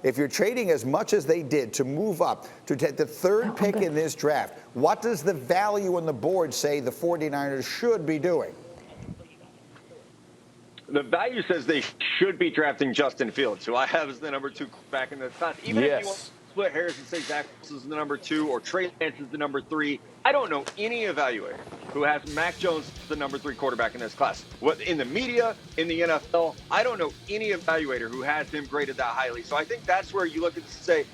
If you're trading as much as they did to move up to take the third pick in this draft, what does the value on the board say the 49ers should be doing? The value says they should be drafting Justin Fields, who I have as the number 2 back in the class. Even if you want to split hairs and say Zach Wilson is the number 2 or Trey Lance is the number 3, I don't know any evaluator who has Mac Jones the number 3 quarterback in this class. What in the media, in the NFL, I don't know any evaluator who has him graded that highly. So I think that's where you look at this and say,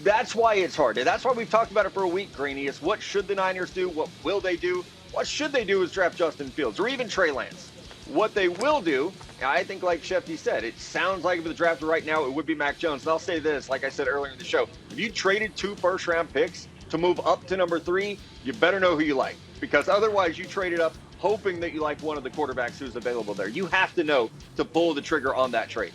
that's why it's hard. And that's why we've talked about it for a week, Greeny, is what should the Niners do? What will they do? What should they do is draft Justin Fields or even Trey Lance. What they will do, I think like Shefty said, it sounds like if the draft right now, it would be Mac Jones. And I'll say this, like I said earlier in the show, if you traded 2 first-round picks to move up to number 3, you better know who you like. Because otherwise you traded up hoping that you like one of the quarterbacks who's available there. You have to know to pull the trigger on that trade.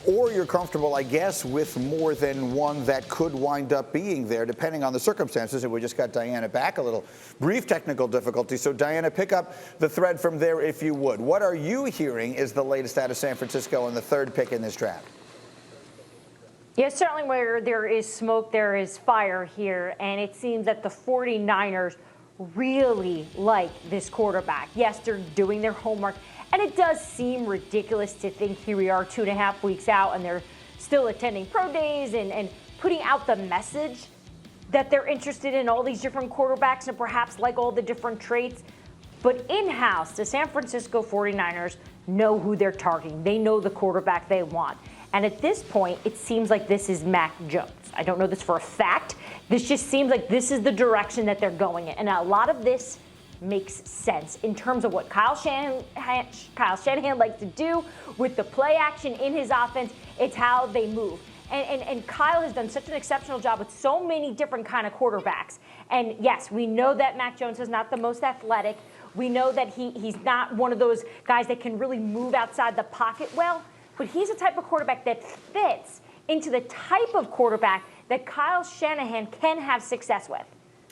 Or you're comfortable, I guess, with more than one that could wind up being there, depending on the circumstances. And we just got Dianna back, a little brief technical difficulty. So, Dianna, pick up the thread from there if you would. What are you hearing is the latest out of San Francisco and the third pick in this draft? Yes, certainly where there is smoke, there is fire here. And it seems that the 49ers really like this quarterback. Yes, they're doing their homework. And it does seem ridiculous to think here we are 2.5 weeks out and they're still attending pro days and putting out the message that they're interested in all these different quarterbacks and perhaps like all the different traits. But in-house, the San Francisco 49ers know who they're targeting. They know the quarterback they want. And at this point, it seems like this is Mac Jones. I don't know this for a fact. This just seems like this is the direction that they're going in. And a lot of this makes sense in terms of what Kyle Shanahan likes to do with the play action in his offense. It's how they move. And Kyle has done such an exceptional job with so many different kind of quarterbacks. And yes, we know that Mac Jones is not the most athletic. We know that he's not one of those guys that can really move outside the pocket well, but he's a type of quarterback that fits into the type of quarterback that Kyle Shanahan can have success with.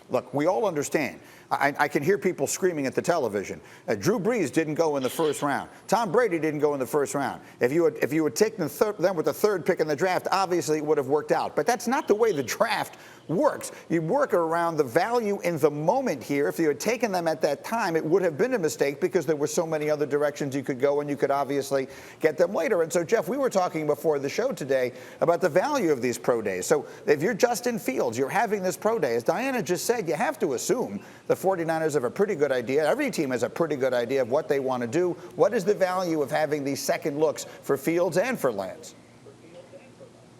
Look, we all understand. I can hear people screaming at the television. Drew Brees didn't go in the first round. Tom Brady didn't go in the first round. If you had taken them with the third pick in the draft, obviously it would have worked out. But that's not the way the draft works. You work around the value in the moment here. If you had taken them at that time, it would have been a mistake because there were so many other directions you could go and you could obviously get them later. And so, Jeff, we were talking before the show today about the value of these pro days. So if you're Justin Fields, you're having this pro day. As Dianna just said, you have to assume the 49ers have a pretty good idea. Every team has a pretty good idea of what they want to do. What is the value of having these second looks for Fields and for Lance?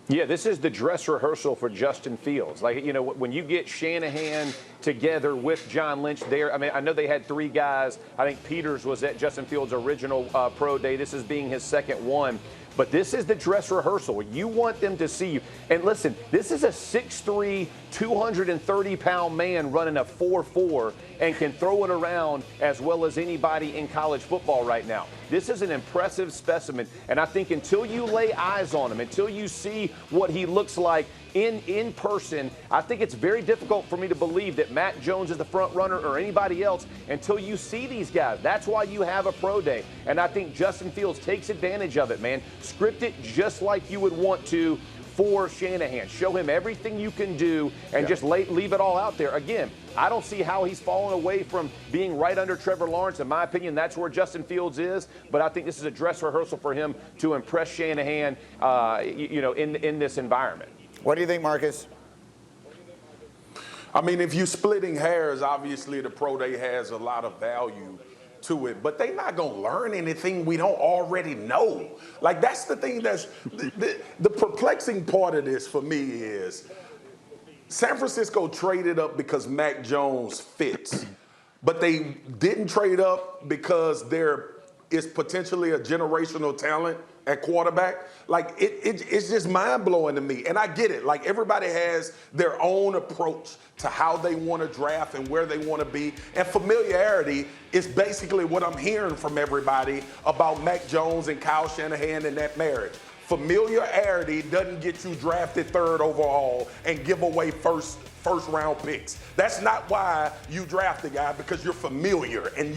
Yeah, this is the dress rehearsal for Justin Fields. Like, you know, when you get Shanahan together with John Lynch there, I mean, I know they had 3 guys. I think Peters was at Justin Fields' original pro day. This is being his second one. But this is the dress rehearsal. You want them to see you. And listen, this is a 6'3", 230-pound man running a 4.4 and can throw it around as well as anybody in college football right now. This is an impressive specimen. And I think until you lay eyes on him, until you see what he looks like in person, I think it's very difficult for me to believe that Mac Jones is the front runner or anybody else until you see these guys. That's why you have a pro day. And I think Justin Fields takes advantage of it, man. Script it just like you would want to for Shanahan. Show him everything you can do and just leave it all out there. Again, I don't see how he's fallen away from being right under Trevor Lawrence. In my opinion, that's where Justin Fields is. But I think this is a dress rehearsal for him to impress Shanahan, in this environment. What do you think, Marcus? I mean, if you're splitting hairs, obviously the pro day has a lot of value to it, but they're not going to learn anything we don't already know. Like, that's the thing that's the perplexing part of this for me is San Francisco traded up because Mac Jones fits, but they didn't trade up because there is potentially a generational talent at quarterback. Like, it's just mind-blowing to me. And I get it. Like, everybody has their own approach to how they want to draft and where they want to be. And familiarity is basically what I'm hearing from everybody about Mac Jones and Kyle Shanahan and that marriage. Familiarity doesn't get you drafted 3rd overall and give away first first-round picks. That's not why you draft a guy, because you're familiar. And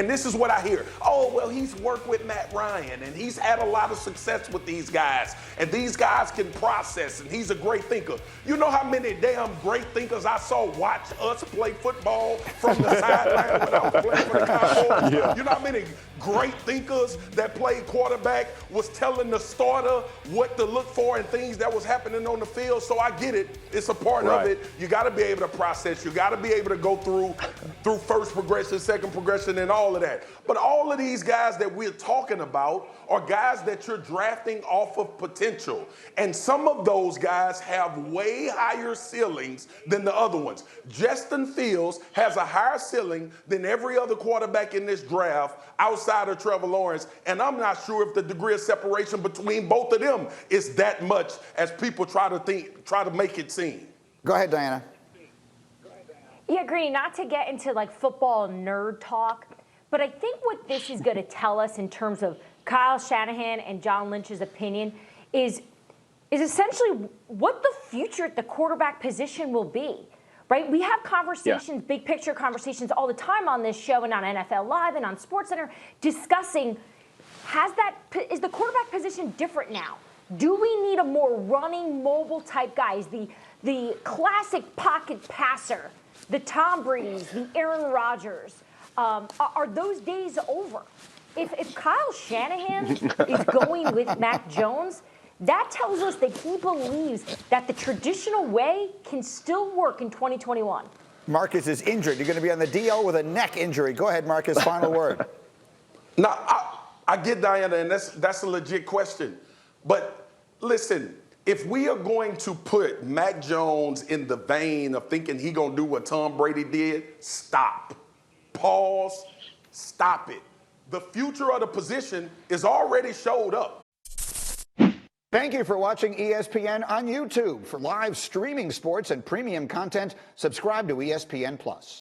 this is what I hear. Oh, well, he's worked with Matt Ryan, and he's had a lot of success with these guys. And these guys can process, and he's a great thinker. You know how many damn great thinkers I saw watch us play football from the sideline when I was playing for the Cowboys? Yeah. You know how many great thinkers that played quarterback was telling the starter what to look for and things that was happening on the field? So I get it. It's a part of it. You got to be able to process. You got to be able to go through first progression, second progression, and all of that. But all of these guys that we're talking about are guys that you're drafting off of potential. And some of those guys have way higher ceilings than the other ones. Justin Fields has a higher ceiling than every other quarterback in this draft outside of Trevor Lawrence. And I'm not sure if the degree of separation between both of them is that much as people try to make it seem. Go ahead, Dianna. Yeah, Greeny, not to get into like football nerd talk, but I think what this is going to tell us in terms of Kyle Shanahan and John Lynch's opinion is essentially what the future at the quarterback position will be, right? We have conversations, big picture conversations all the time on this show and on NFL Live and on SportsCenter discussing, is the quarterback position different now? Do we need a more running, mobile type guy? Is the classic pocket passer, the Tom Brady's, the Aaron Rodgers, are those days over? If Kyle Shanahan is going with Mac Jones, that tells us that he believes that the traditional way can still work in 2021. Marcus is injured. You're going to be on the DL with a neck injury. Go ahead, Marcus. Final word. Now, I get Dianna, and that's a legit question. But listen, if we are going to put Mac Jones in the vein of thinking he going to do what Tom Brady did, stop. Pause. Stop it. The future of the position is already showed up. Thank you for watching ESPN on YouTube. For live streaming sports and premium content, subscribe to ESPN+.